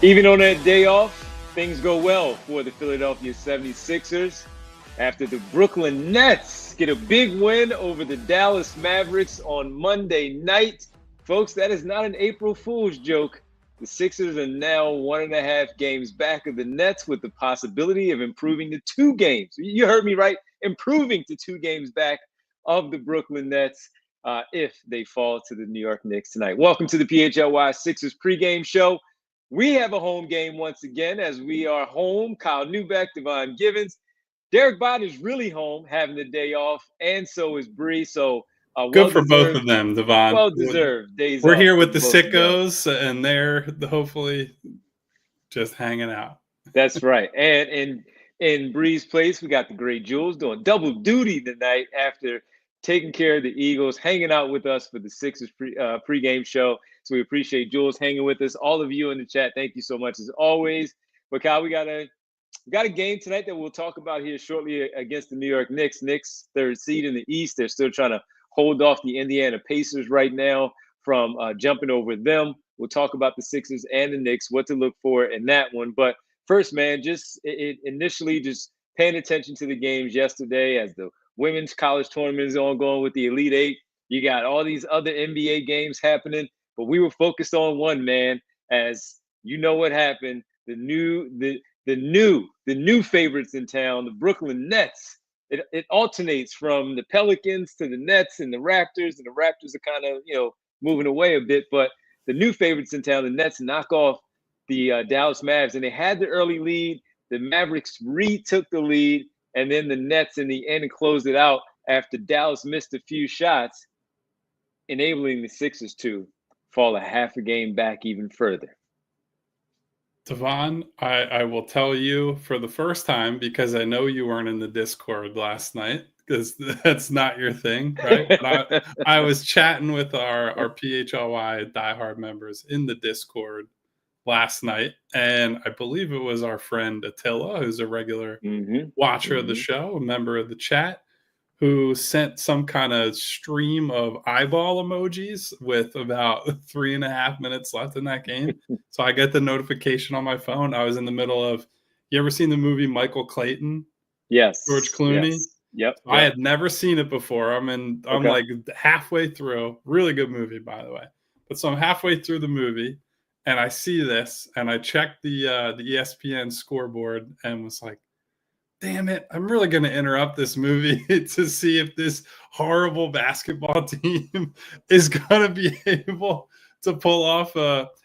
Even on that day off, things go well for the Philadelphia 76ers after the Brooklyn Nets get a big win over the Dallas Mavericks on Monday night. Folks, that is not an April Fool's joke. The Sixers are now 1.5 games back of the Nets with the possibility of improving to 2 games. You heard me right, improving to 2 games back of the Brooklyn Nets if they fall to the New York Knicks tonight. Welcome to the PHLY Sixers Pregame Show. We have a home game once again as we are home. Kyle Newbeck, Devon Givens. Derek Bott is really home, having the day off, and so is Bree. So good for both of them, Devon. Well-deserved days We're off here with the sickos, and they're hopefully just hanging out. That's right. And in Bree's place, we got the great Jules doing double duty tonight after taking care of the Eagles, hanging out with us for the Sixers pregame show. So we appreciate Jules hanging with us. All of you in the chat, thank you so much as always. But Kyle, we got a game tonight that we'll talk about here shortly against the New York Knicks. Knicks, 3rd seed in the East. They're still trying to hold off the Indiana Pacers right now from jumping over them. We'll talk about the Sixers and the Knicks, what to look for in that one. But first, man, initially just paying attention to the games yesterday as the women's college tournament is ongoing with the Elite Eight. You got all these other NBA games happening, but we were focused on one, man, as you know what happened. The new favorites in town, the Brooklyn Nets. It alternates from the Pelicans to the Nets and the Raptors, and the Raptors are kind of, moving away a bit, but the new favorites in town, the Nets, knock off the Dallas Mavs, and they had the early lead. The Mavericks retook the lead, and then the Nets in the end closed it out after Dallas missed a few shots, enabling the Sixers to fall a half a game back even further. Devon, I will tell you for the first time, because I know you weren't in the Discord last night, because that's not your thing, right? But I was chatting with our PHLY diehard members in the Discord last night, and I believe it was our friend Attila, who's a regular watcher of the show, a member of the chat, who sent some kind of stream of eyeball emojis with about 3.5 minutes left in that game. So I get the notification on my phone. I was in the middle of, you ever seen the movie Michael Clayton? Yes. George Clooney? Yes. Yep. I had never seen it before. I'm like halfway through. Really good movie, by the way. But so I'm halfway through the movie, and I see this, and I checked the ESPN scoreboard and was like, damn it, I'm really going to interrupt this movie to see if this horrible basketball team is going to be able to pull off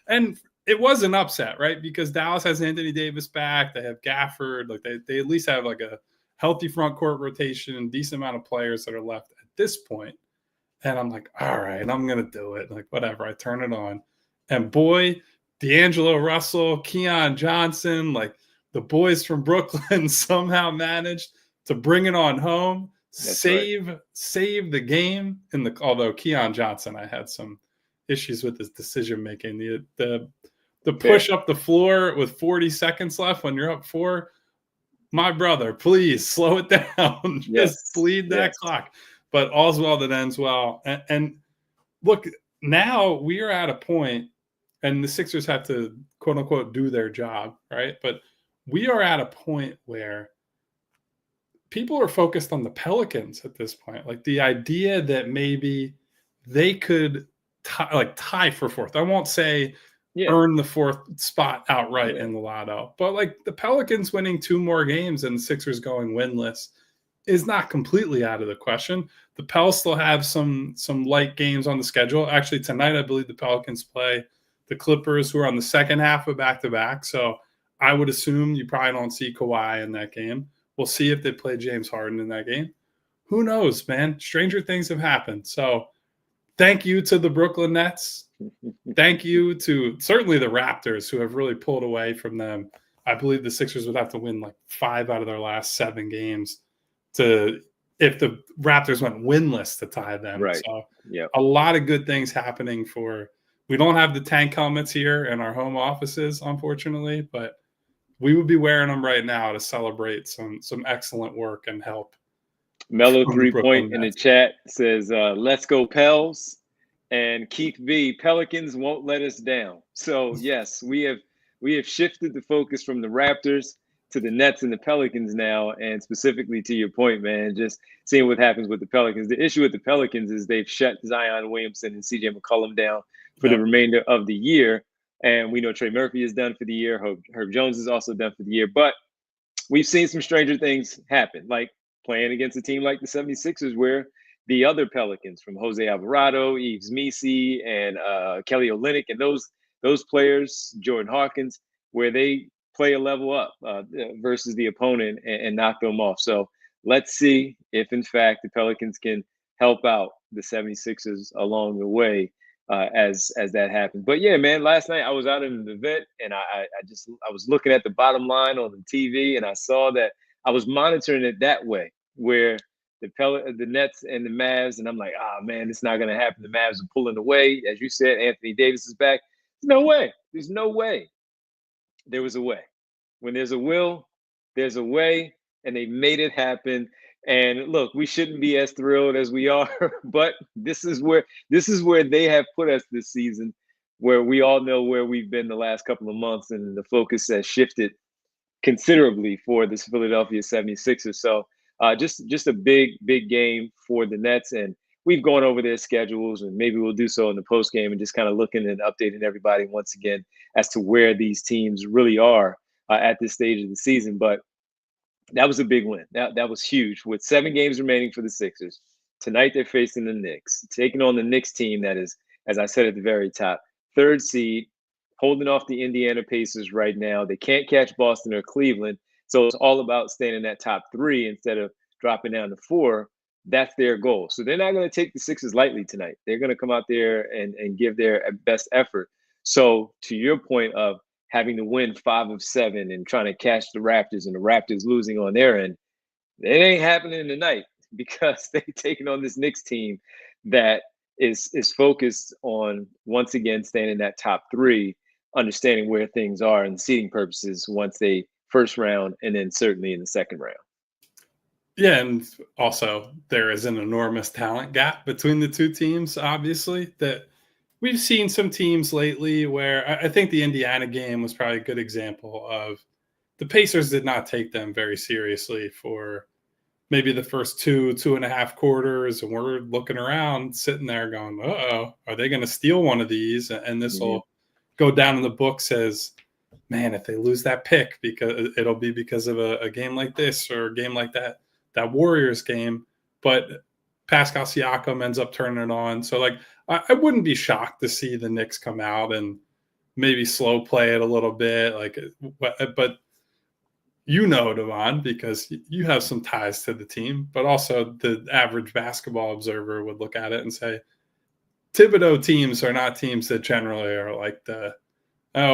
and it was an upset, right? Because Dallas has Anthony Davis back. They have Gafford. Like they at least have like a healthy front court rotation and decent amount of players that are left at this point. And I'm like, all right, I'm going to do it. Like, whatever. I turn it on. And boy, D'Angelo Russell, Keon Johnson, like, the boys from Brooklyn somehow managed to bring it on home, save the game. Although Keon Johnson, I had some issues with his decision making. The push up the floor with 40 seconds left when you're up 4. My brother, please slow it down. Just bleed that clock. But all's well that ends well. And look, now we are at a point, and the Sixers have to quote unquote do their job, right? But we are at a point where people are focused on the Pelicans at this point. Like the idea that maybe they could tie for 4th. I won't say earn the 4th spot outright in the lotto, but like the Pelicans winning 2 more games and the Sixers going winless is not completely out of the question. The Pels still have some light games on the schedule. Actually, tonight, I believe the Pelicans play the Clippers, who are on the second half of back-to-back. So I would assume you probably don't see Kawhi in that game. We'll see if they play James Harden in that game. Who knows, man? Stranger things have happened. So thank you to the Brooklyn Nets. Thank you to certainly the Raptors, who have really pulled away from them. I believe the Sixers would have to win like 5 out of their last 7 games if the Raptors went winless to tie them. Right. So a lot of good things happening we don't have the tank helmets here in our home offices, unfortunately, but we would be wearing them right now to celebrate some excellent work and help. Mellow 3-point in the chat says, let's go Pels. And Keith V, Pelicans won't let us down. So yes, we have We have shifted the focus from the Raptors to the Nets and the Pelicans now, and specifically to your point, man, just seeing what happens with the Pelicans. The issue with the Pelicans is they've shut Zion Williamson and CJ McCollum down for the remainder of the year. And we know Trey Murphy is done for the year. Herb Jones is also done for the year. But we've seen some stranger things happen, like playing against a team like the 76ers, where the other Pelicans, from Jose Alvarado, Yves Missi, and Kelly Olynyk, and those players, Jordan Hawkins, where they play a level up versus the opponent and knock them off. So let's see if, in fact, the Pelicans can help out the 76ers along the way as that happens. But yeah, man, last night I was out in an event, and I was looking at the bottom line on the TV, and I saw that I was monitoring it that way, where the Nets and the Mavs, and I'm like, man, it's not going to happen. The Mavs are pulling away. As you said, Anthony Davis is back. No way. There's no way. There was a way. When there's a will, there's a way, and they made it happen. And look, we shouldn't be as thrilled as we are, but this is where they have put us this season, where we all know where we've been the last couple of months, and the focus has shifted considerably for this Philadelphia 76ers. So just a big game for the Nets, and we've gone over their schedules, and maybe we'll do so in the post game and just kind of looking and updating everybody once again as to where these teams really are at this stage of the season. But that was a big win. That was huge. With 7 games remaining for the Sixers, tonight they're facing the Knicks, taking on the Knicks team that is, as I said at the very top, 3rd seed, holding off the Indiana Pacers right now. They can't catch Boston or Cleveland, so it's all about staying in that top 3 instead of dropping down to 4. That's their goal. So they're not going to take the Sixers lightly tonight. They're going to come out there and give their best effort. So to your point of having to win 5 of 7 and trying to catch the Raptors, and the Raptors losing on their end, it ain't happening tonight, because they're taking on this Knicks team that is focused on, once again, staying in that top 3, understanding where things are and seeding purposes once they first round, and then certainly in the second round. Yeah, and also there is an enormous talent gap between the two teams, obviously, that we've seen some teams lately where I think the Indiana game was probably a good example of the Pacers did not take them very seriously for maybe the first 2.5 quarters. And we're looking around, sitting there going, uh-oh, are they going to steal one of these? And this will go down in the books as, man, if they lose that pick, because it'll be because of a game like this or a game like that Warriors game. But Pascal Siakam ends up turning it on. So, like, I wouldn't be shocked to see the Knicks come out and maybe slow play it a little bit. Like, but you know, Devon, because you have some ties to the team, but also the average basketball observer would look at it and say, Thibodeau teams are not teams that generally are like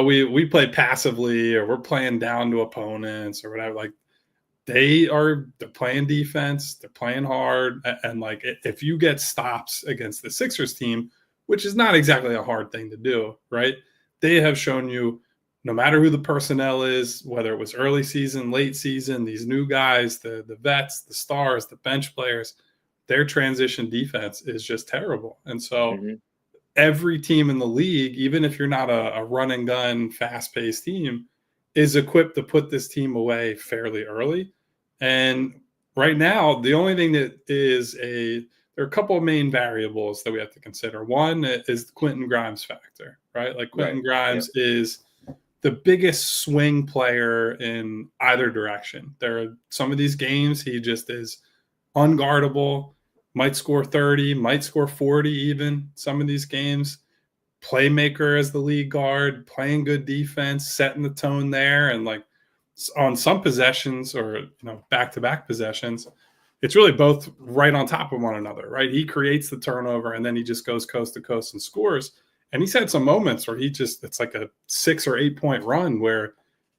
we play passively, or we're playing down to opponents or whatever. Like, they're playing defense, they're playing hard, and like, if you get stops against the Sixers team, which is not exactly a hard thing to do, right? They have shown you, no matter who the personnel is, whether it was early season, late season, these new guys, the vets, the stars, the bench players, their transition defense is just terrible. And so every team in the league, even if you're not a run and gun, fast-paced team, is equipped to put this team away fairly early. And right now, the only thing that there are a couple of main variables that we have to consider. One is the Quentin Grimes factor, right? Like, Quentin Grimes is the biggest swing player in either direction. There are some of these games he just is unguardable, might score 30, might score 40 even. Some of these games, playmaker as the lead guard, playing good defense, setting the tone there. And like, on some possessions, or back-to-back possessions, it's really both right on top of one another, right? He creates the turnover, and then he just goes coast to coast and scores. And he's had some moments where it's like a 6 or 8 point run where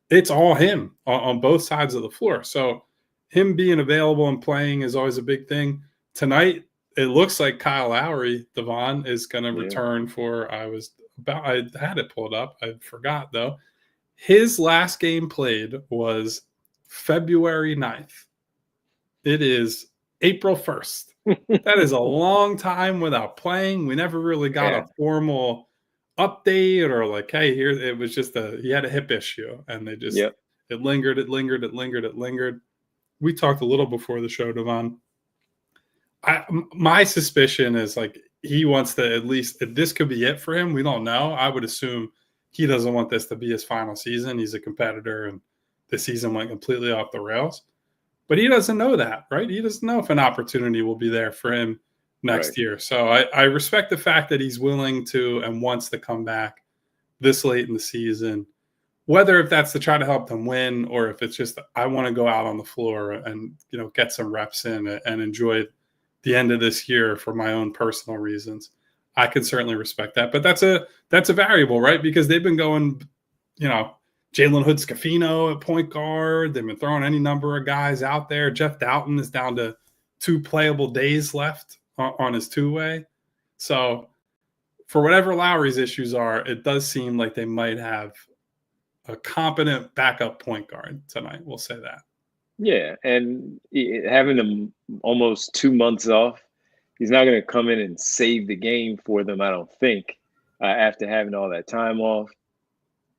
it's all him on both sides of the floor. So him being available and playing is always a big thing. Tonight, it looks like Kyle Lowry, Devon, is going to return for, I had it pulled up. I forgot, though. His last game played was February 9th. It is April 1st. That is a long time without playing. We never really got a formal update or like, hey, here it was just he had a hip issue and they just it lingered. We talked a little before the show, Devon. My suspicion is like he wants to at least, if this could be it for him, we don't know. I would assume he doesn't want this to be his final season. He's a competitor and the season went completely off the rails. But he doesn't know that, right? He doesn't know if an opportunity will be there for him next year. So I respect the fact that he's willing to and wants to come back this late in the season, whether if that's to try to help them win or if it's just I want to go out on the floor and get some reps in and enjoy the end of this year for my own personal reasons. I can certainly respect that. But that's a variable, right? Because they've been going, Jalen Hood-Schifino at point guard. They've been throwing any number of guys out there. Jeff Doughton is down to 2 playable days left on his two-way. So for whatever Lowry's issues are, it does seem like they might have a competent backup point guard tonight. We'll say that. Yeah, and having them almost 2 months off, he's not going to come in and save the game for them, I don't think, after having all that time off.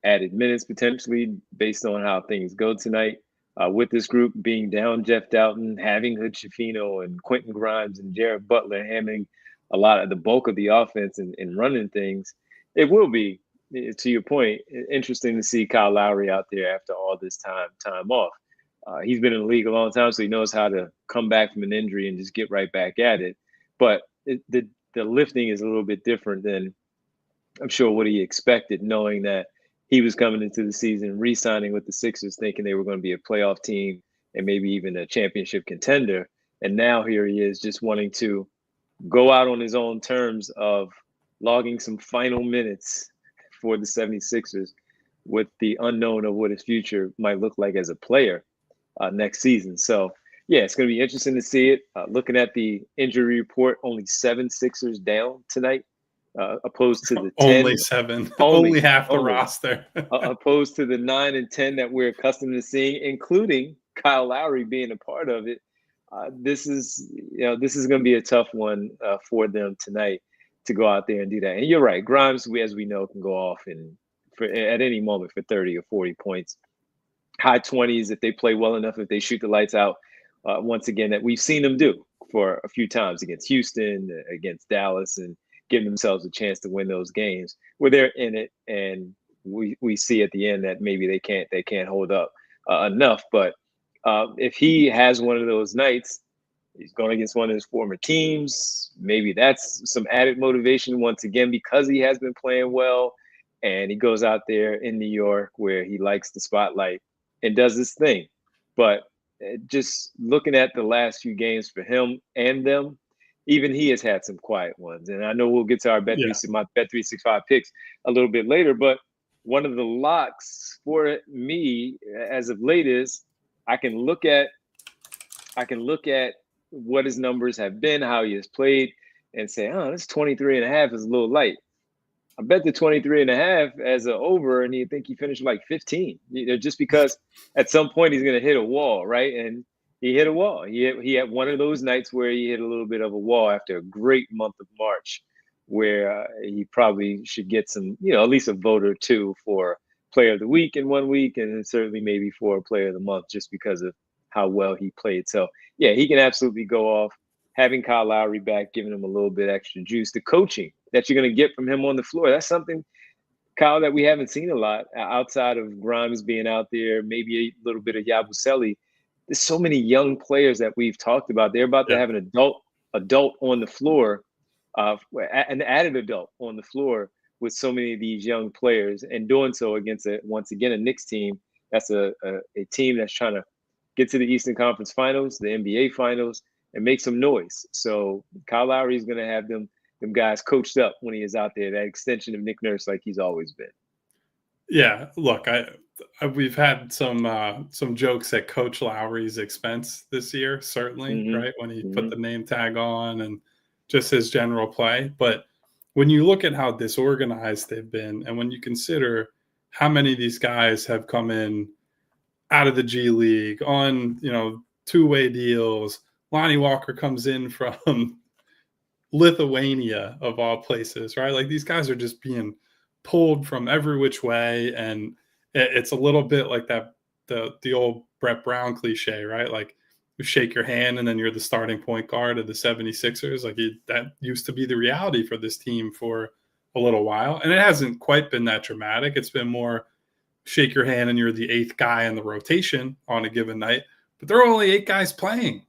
Added minutes potentially based on how things go tonight. With this group being down Jeff Doughton, having Hood-Schifino and Quentin Grimes and Jared Butler having a lot of the bulk of the offense and running things, it will be, to your point, interesting to see Kyle Lowry out there after all this time off. He's been in the league a long time, so he knows how to come back from an injury and just get right back at it. But the lifting is a little bit different than I'm sure what he expected, knowing that he was coming into the season, re-signing with the Sixers, thinking they were going to be a playoff team and maybe even a championship contender. And now here he is just wanting to go out on his own terms of logging some final minutes for the 76ers with the unknown of what his future might look like as a player next season. So, yeah, it's going to be interesting to see it. Looking at the injury report, only 7 Sixers down tonight. Opposed to the 10. Only 7. Only half the roster. Opposed to the 9 and 10 that we're accustomed to seeing, including Kyle Lowry being a part of it. This is going to be a tough one for them tonight to go out there and do that. And you're right, Grimes, as we know, can go off at any moment for 30 or 40 points. High 20s if they play well enough, if they shoot the lights out. Once again, that we've seen them do for a few times against Houston, against Dallas, and giving themselves a chance to win those games where they're in it, and we see at the end that maybe they can't hold up enough. But if he has one of those nights, he's going against one of his former teams. Maybe that's some added motivation once again because he has been playing well, and he goes out there in New York where he likes the spotlight and does this thing. But just looking at the last few games for him and them, even he has had some quiet ones. And I know we'll get to our my Bet365 picks a little bit later, but one of the locks for me as of late is I can look at what his numbers have been, how he has played, and say, this 23.5 is a little light. I bet the 23.5 as an over, and you think he finished like 15, just because at some point he's going to hit a wall, right? And he hit a wall. He had one of those nights where he hit a little bit of a wall after a great month of March, where he probably should get some, at least a vote or two for Player of the Week in 1 week, and certainly maybe for Player of the Month, just because of how well he played. So, yeah, he can absolutely go off. Having Kyle Lowry back, giving him a little bit extra juice. The coaching that you're going to get from him on the floor, that's something, Kyle, that we haven't seen a lot outside of Grimes being out there, maybe a little bit of Yabusele. There's so many young players that we've talked about. They're about to have an adult on the floor, an added adult on the floor with so many of these young players, and doing so against once again a Knicks team that's a team that's trying to get to the Eastern Conference Finals, the NBA Finals, and make some noise. So Kyle Lowry is going to have them guys coached up when he is out there, that extension of Nick Nurse like he's always been. Yeah, look, we've had some jokes at Coach Lowry's expense this year, certainly, right? When he put the name tag on and just his general play. But when you look at how disorganized they've been, and when you consider how many of these guys have come in out of the G League on, two-way deals, Lonnie Walker comes in from Lithuania, of all places, right? Like, these guys are just being pulled from every which way, and it's a little bit like that the old Brett Brown cliche, right? Like you shake your hand and then you're the starting point guard of the 76ers. Like that used to be the reality for this team for a little while, and it hasn't quite been that dramatic. It's been more shake your hand and you're the 8th guy in the rotation on a given night, but there are only 8 guys playing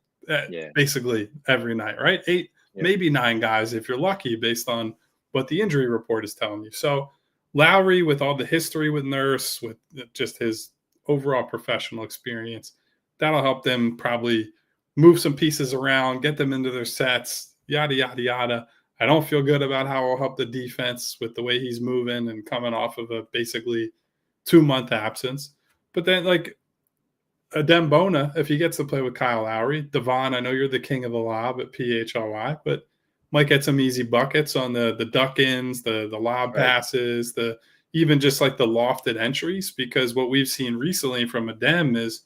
basically every night, right? 8, maybe 9 guys if you're lucky, based on what the injury report is telling you. So Lowry, with all the history with Nurse, with just his overall professional experience, that'll help them probably move some pieces around, get them into their sets, yada, yada, yada. I don't feel good about how it'll help the defense with the way he's moving and coming off of a basically 2-month absence. But then, like, Adem Bona, if he gets to play with Kyle Lowry, Devon, I know you're the king of the lob at PHLY, but might get some easy buckets on the duck-ins, the lob passes, the even just like the lofted entries, because what we've seen recently from Adem is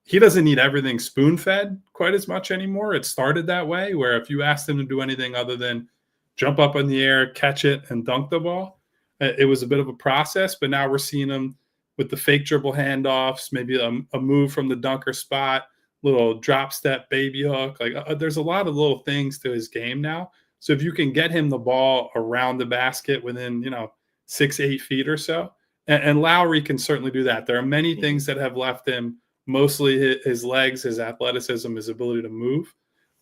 he doesn't need everything spoon-fed quite as much anymore. It started that way, where if you asked him to do anything other than jump up in the air, catch it, and dunk the ball, it was a bit of a process. But now we're seeing him with the fake dribble handoffs, maybe a move from the dunker spot, little drop step baby hook. Like there's a lot of little things to his game now. So if you can get him the ball around the basket within, 6-8 feet or so, and Lowry can certainly do that. There are many things that have left him, mostly his legs, his athleticism, his ability to move.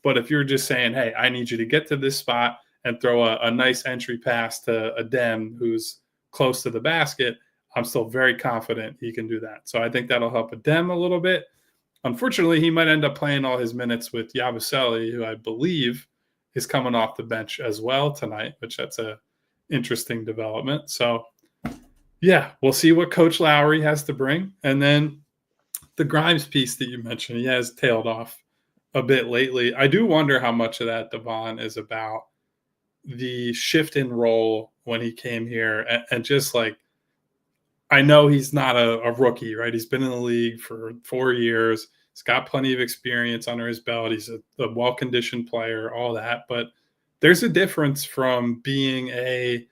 But if you're just saying, hey, I need you to get to this spot and throw a nice entry pass to Adem who's close to the basket, I'm still very confident he can do that. So I think that'll help Adem a little bit. Unfortunately, he might end up playing all his minutes with Yabusele, who I believe is coming off the bench as well tonight, which that's a interesting development. So, yeah, we'll see what Coach Lowry has to bring. And then the Grimes piece that you mentioned, he has tailed off a bit lately. I do wonder how much of that, Devon, is about the shift in role when he came here, and just like, I know he's not a rookie, right? He's been in the league for 4 years. He's got plenty of experience under his belt. He's a well-conditioned player, all that. But there's a difference from being a,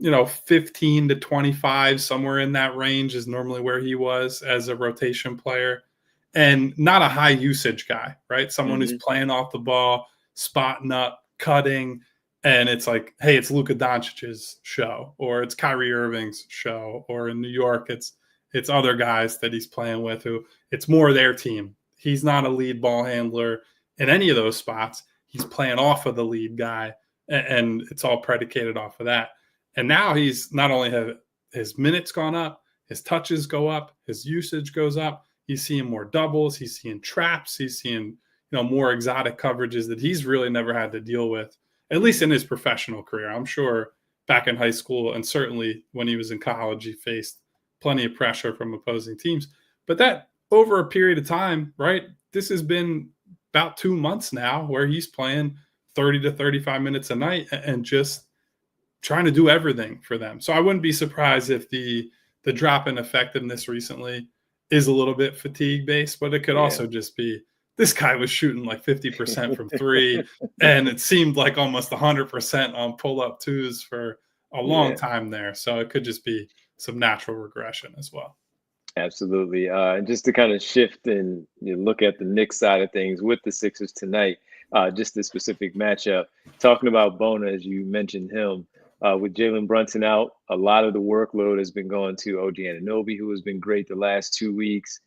15 to 25, somewhere in that range is normally where he was as a rotation player, and not a high usage guy, right? Someone who's playing off the ball, spotting up, cutting, and it's like, hey, it's Luka Doncic's show, or it's Kyrie Irving's show, or in New York, it's other guys that he's playing with who it's more their team. He's not a lead ball handler in any of those spots. He's playing off of the lead guy, and it's all predicated off of that. And now he's not only have his minutes gone up, his touches go up, his usage goes up. He's seeing more doubles. He's seeing traps. He's seeing, more exotic coverages that he's really never had to deal with, at least in his professional career. I'm sure back in high school and certainly when he was in college, he faced plenty of pressure from opposing teams. But that over a period of time, right, this has been about 2 months now where he's playing 30 to 35 minutes a night and just trying to do everything for them. So I wouldn't be surprised if the drop in effectiveness recently is a little bit fatigue based, but it could also just be this guy was shooting like 50% from 3, and it seemed like almost 100% on pull-up twos for a long time there. So it could just be some natural regression as well. Absolutely. And just to kind of shift and look at the Knicks side of things with the Sixers tonight, just the specific matchup, talking about Bona, as you mentioned him, with Jalen Brunson out, a lot of the workload has been going to OG Anunoby, who has been great the last 2 weeks.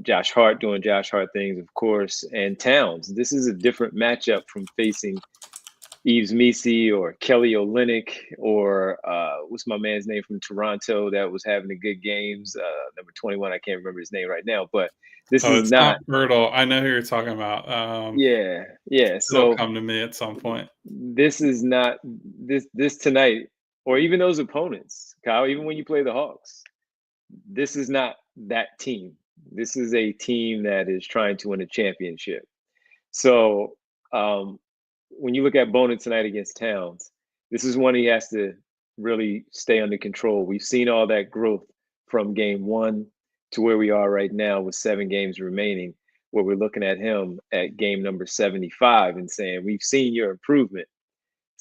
Josh Hart doing Josh Hart things, of course, and Towns. This is a different matchup from facing Yves Missi or Kelly Olynyk or what's my man's name from Toronto that was having the good games, number 21. I can't remember his name right now, but this is not Bertle. I know who you're talking about. Yeah. So it'll come to me at some point. This is not this tonight, or even those opponents, Kyle. Even when you play the Hawks, this is not that team. This is a team that is trying to win a championship. So when you look at Bona tonight against Towns, this is one he has to really stay under control. We've seen all that growth from game 1 to where we are right now with 7 games remaining, where we're looking at him at game number 75 and saying, we've seen your improvement.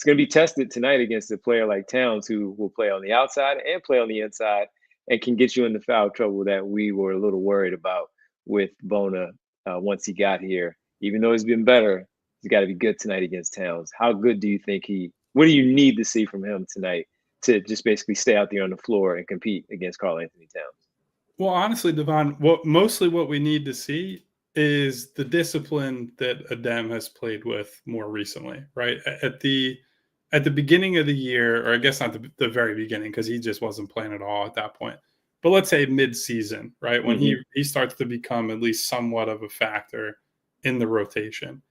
it's going to be tested tonight against a player like Towns, who will play on the outside and play on the inside and can get you into foul trouble that we were a little worried about with Bona once he got here. Even though he's been better, he's got to be good tonight against Towns. How good do you think what do you need to see from him tonight to just basically stay out there on the floor and compete against Karl-Anthony Towns? Well, honestly, Devon, what we need to see is the discipline that Adem has played with more recently, right? At the beginning of the year, or I guess not the very beginning, because he just wasn't playing at all at that point. But let's say mid-season, right? When he starts to become at least somewhat of a factor in the rotation.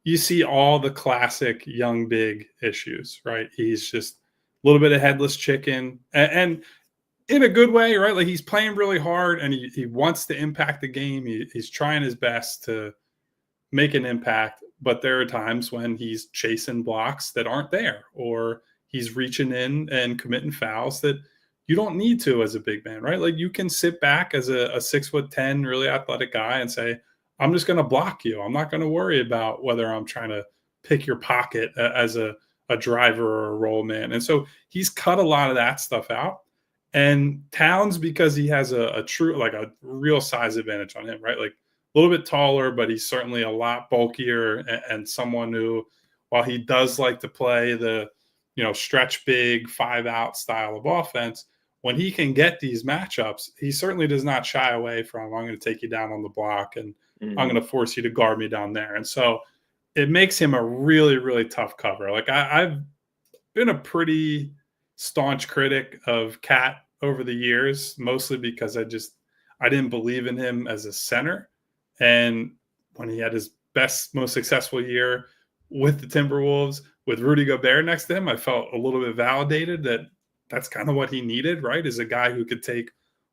You see all the classic young big issues, right? He's just a little bit of headless chicken, and in a good way, right? Like, he's playing really hard and he wants to impact the game. He's trying his best to make an impact, but there are times when he's chasing blocks that aren't there, or he's reaching in and committing fouls that you don't need to as a big man, right? Like, you can sit back as a 6'10", really athletic guy and say, I'm just going to block you. I'm not going to worry about whether I'm trying to pick your pocket as a driver or a roll man. And so he's cut a lot of that stuff out. And Towns, because he has a true, like a real size advantage on him, right? Like, a little bit taller, but he's certainly a lot bulkier, and someone who, while he does like to play the, stretch big 5-out style of offense, when he can get these matchups, he certainly does not shy away from, I'm going to take you down on the block and I'm going to force you to guard me down there. And so it makes him a really, really tough cover. Like, I've been a pretty staunch critic of Cat over the years, mostly because I didn't believe in him as a center. And when he had his best, most successful year with the Timberwolves, with Rudy Gobert next to him, I felt a little bit validated that that's kind of what he needed, right? Is a guy who could take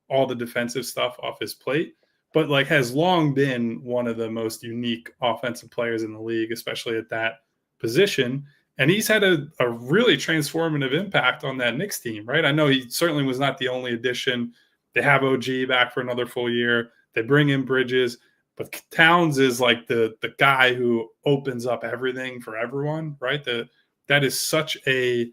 all the defensive stuff off his plate, but like has long been one of the most unique offensive players in the league, especially at that position. And he's had a really transformative impact on that Knicks team, right? I know he certainly was not the only addition. They have OG back for another full year. They bring in Bridges, but Towns is like the guy who opens up everything for everyone, right? That is such a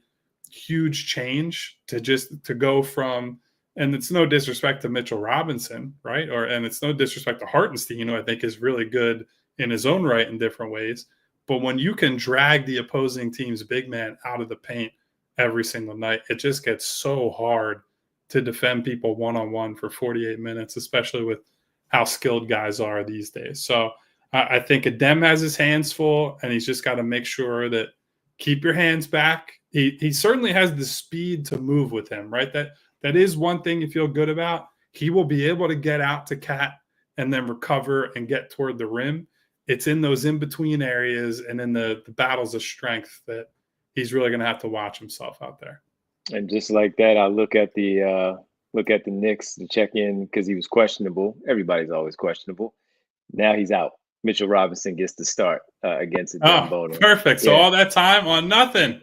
huge change to go from, and it's no disrespect to Mitchell Robinson, right? And it's no disrespect to Hartenstein, who I think is really good in his own right in different ways. But when you can drag the opposing team's big man out of the paint every single night, it just gets so hard to defend people one-on-one for 48 minutes, especially with how skilled guys are these days. So I think Adem has his hands full, and he's just got to make sure that keep your hands back. He certainly has the speed to move with him, right? That is one thing you feel good about. He will be able to get out to Cat and then recover and get toward the rim. It's in those in-between areas and in the battles of strength that he's really going to have to watch himself out there. And just like that, I look at the Knicks to check in because he was questionable. Everybody's always questionable. Now he's out. Mitchell Robinson gets the start against Adem Bona. Perfect. So all that time on nothing.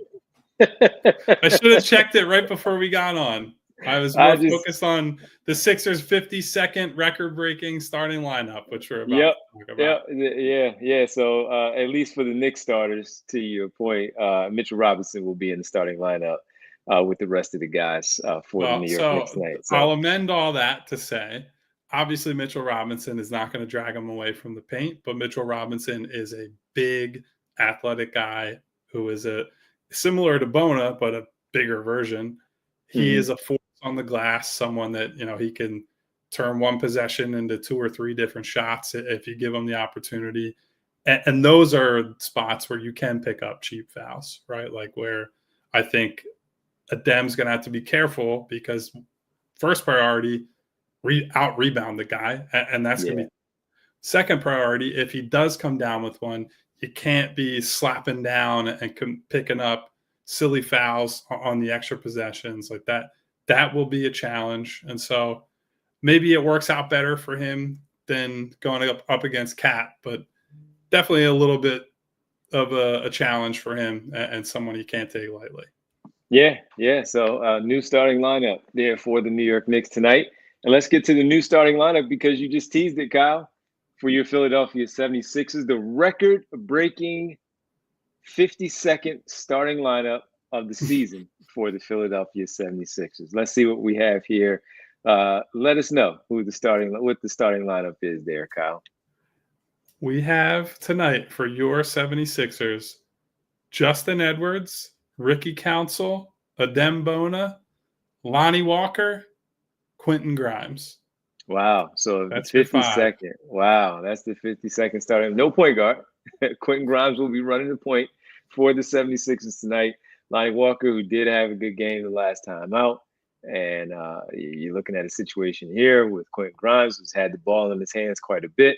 I should have checked it right before we got on. I was more focused on the Sixers' 52nd record-breaking starting lineup, which we're about to talk about. Yeah. So at least for the Knicks starters, to your point, Mitchell Robinson will be in the starting lineup with the rest of the guys for the New York Knicks tonight. So I'll amend all that to say, obviously Mitchell Robinson is not going to drag him away from the paint, but Mitchell Robinson is a big, athletic guy who is similar to Bona, but a bigger version. He is a force on the glass, someone that, he can turn one possession into 2 or 3 different shots if you give him the opportunity. And those are spots where you can pick up cheap fouls, right? Like where I think Adem's going to have to be careful because first priority, out rebound the guy. And that's going to be second priority. If he does come down with one, you can't be slapping down and picking up silly fouls on the extra possessions like that. That will be a challenge. And so maybe it works out better for him than going up against Cat, but definitely a little bit of a challenge for him and someone he can't take lightly. Yeah. So new starting lineup there for the New York Knicks tonight. And let's get to the new starting lineup because you just teased it, Kyle, for your Philadelphia 76ers, the record-breaking 52nd starting lineup of the season for the Philadelphia 76ers. Let's see what we have here. Let us know what the starting lineup is there, Kyle. We have tonight for your 76ers, Justin Edwards, Ricky Council, Adem Bona, Lonnie Walker, Quentin Grimes. Wow. So that's the 52nd. Wow. That's the 52nd starting. No point guard. Quentin Grimes will be running the point for the 76ers tonight. Lonnie Walker, who did have a good game the last time out. And you're looking at a situation here with Quentin Grimes, who's had the ball in his hands quite a bit.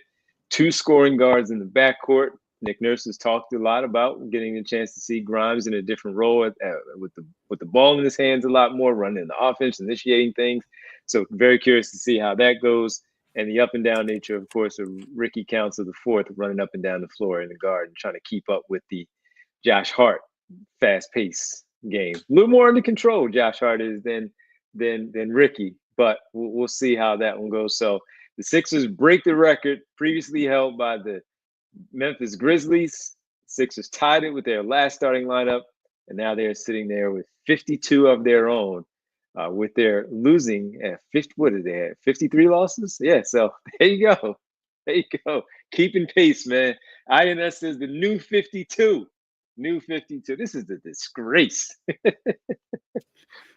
2 scoring guards in the backcourt. Nick Nurse has talked a lot about getting a chance to see Grimes in a different role with the ball in his hands a lot more, running the offense, initiating things. So very curious to see how that goes. And the up and down nature, of course, of Ricky Council IV running up and down the floor in the guard and trying to keep up with the Josh Hart fast-paced game. A little more under control Josh Hart is than Ricky, but we'll see how that one goes. So the Sixers break the record previously held by the Memphis Grizzlies. Sixers tied it with their last starting lineup, and now they're sitting there with 52 of their own, with their losing at 50. What did they have? 53 losses? Yeah. So there you go. There you go. Keeping pace, man. INS says the new 52. New 52. This is a disgrace.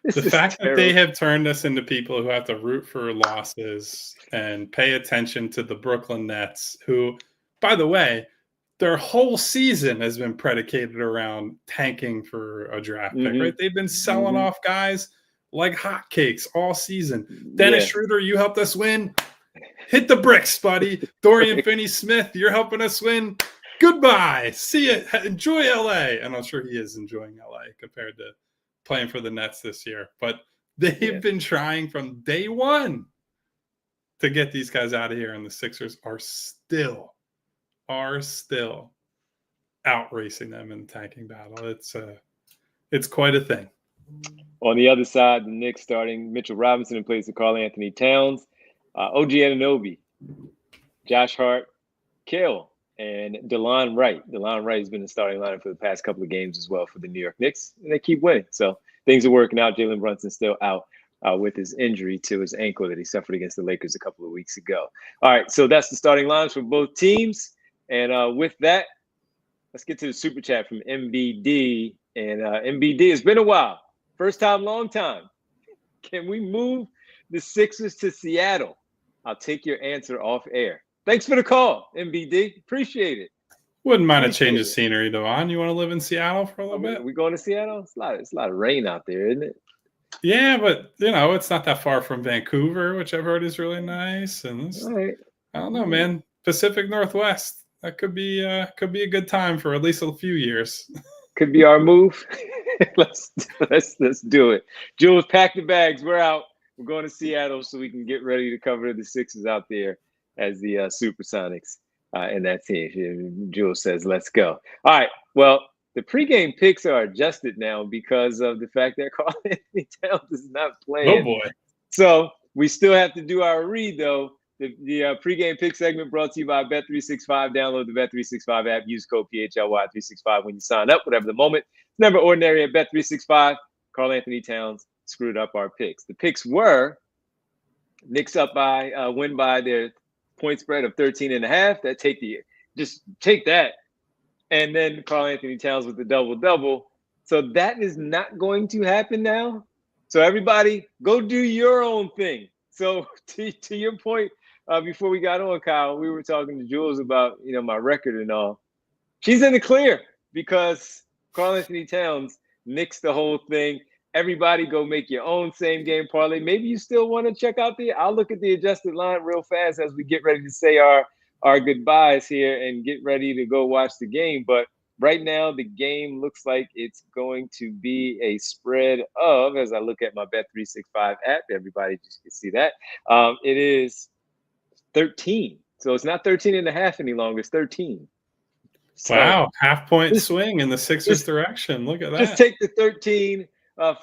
The fact that they have turned us into people who have to root for losses and pay attention to the Brooklyn Nets, who, by the way, their whole season has been predicated around tanking for a draft pick, right? They've been selling off guys like hotcakes all season. Dennis Schroeder, you helped us win. Hit the bricks, buddy. Dorian Finney-Smith, you're helping us win. Goodbye. See you. Enjoy LA. And I'm sure he is enjoying LA compared to playing for the Nets this year. But they've been trying from day one to get these guys out of here, and the Sixers are still out racing them in the tanking battle. It's quite a thing. On the other side, the Knicks starting Mitchell Robinson in place of Karl-Anthony Towns, OG Anunoby, Josh Hart, Kill, and DeLon Wright. DeLon Wright has been the starting lineup for the past couple of games as well for the New York Knicks, and they keep winning. So things are working out. Jalen Brunson's still out with his injury to his ankle that he suffered against the Lakers a couple of weeks ago. All right, so that's the starting lineups for both teams. And with that, let's get to the super chat from MBD. And MBD, it's been a while. First time, long time. Can we move the Sixers to Seattle? I'll take your answer off air. Thanks for the call, MBD. Appreciate it. Wouldn't mind a change of scenery, Devon. You want to live in Seattle for a little bit? We going to Seattle? It's a lot of rain out there, isn't it? Yeah, but it's not that far from Vancouver, which I've heard is really nice. And I don't know, man. Pacific Northwest. That could be a good time for at least a few years. Could be our move. let's do it. Jules, pack the bags. We're out. We're going to Seattle so we can get ready to cover the Sixers out there as the Supersonics in that team. Jules says, let's go. All right. Well, the pregame picks are adjusted now because of the fact that Karl-Anthony Towns is not playing. Oh, boy. So we still have to do our read, though. The pregame pick segment brought to you by Bet365. Download the Bet365 app. Use code PHLY365 when you sign up, whatever the moment. It's never ordinary at Bet365. Karl-Anthony Towns screwed up our picks. The picks were Knicks up by win by their point spread of 13.5. Just take that. And then Karl-Anthony Towns with the double-double. So that is not going to happen now. So everybody, go do your own thing. So to your point, before we got on, Kyle, we were talking to Jules about, my record and all. She's in the clear because Karl-Anthony Towns nixed the whole thing. Everybody go make your own same game parlay. Maybe you still want to check out I'll look at the adjusted line real fast as we get ready to say our goodbyes here and get ready to go watch the game. But right now, the game looks like it's going to be a spread of, as I look at my Bet365 app, everybody just can see that. It is 13. So it's not 13.5 any longer. It's 13. So wow. Half-point swing in the Sixers direction. Look at that. Just take the 13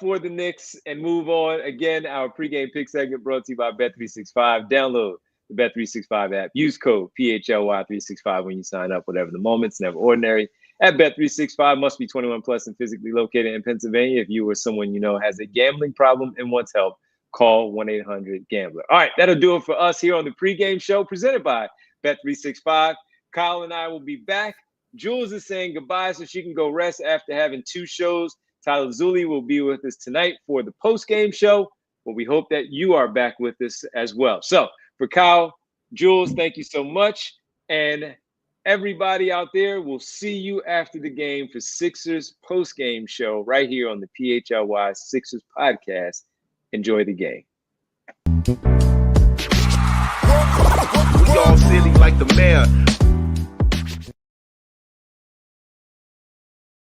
for the Knicks and move on. Again, our pregame pick segment brought to you by Bet365. Download the Bet365 app. Use code PHLY365 when you sign up, whatever the moment. It's never ordinary at Bet365. Must be 21 plus and physically located in Pennsylvania. If you or someone you know has a gambling problem and wants help, call 1-800-GAMBLER. All right, that'll do it for us here on the pregame show presented by Bet365. Kyle and I will be back. Jules is saying goodbye so she can go rest after having 2 shows. Tyler Zulli will be with us tonight for the post-game show, but we hope that you are back with us as well. So for Kyle, Jules, thank you so much. And everybody out there, we'll see you after the game for Sixers post-game show right here on the PHLY Sixers podcast. Enjoy the game. We all silly like the mayor.